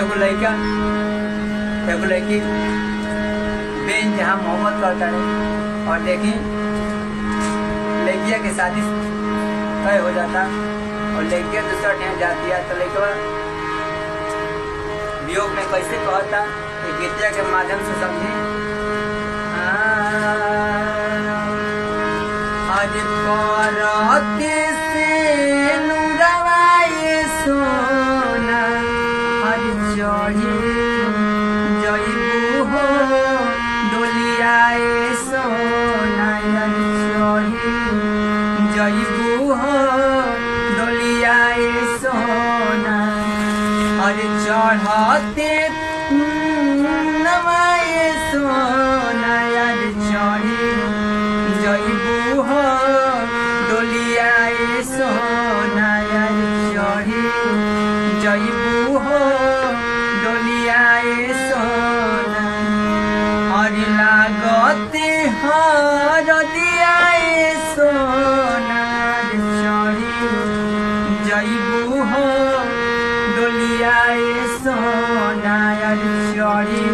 एगो लड़का एगो लड़की बेइंतहा मोहब्बत करता है और देखी लड़किया की शादी तय हो जाता और लड़किया दूसरा ठेह जाती है तो लड़का वियोग में कैसे कहता कि गीतिया के माध्यम से समझी। आज परते से नुरवाए सोना आज चढ़ी जइबू हो डोलियाए सोना आज चढ़ी जइबू हो डोलियाए सोना आज चढ़ते नवाए सोना आज चढ़ी जइबू हो डोलियाए सोना आज चढ़ी जइबू हो डोलियाए सोना और लागते हरदियाए सोना आज चढ़ी जइबू हो डोलियाए सोना आज चढ़ी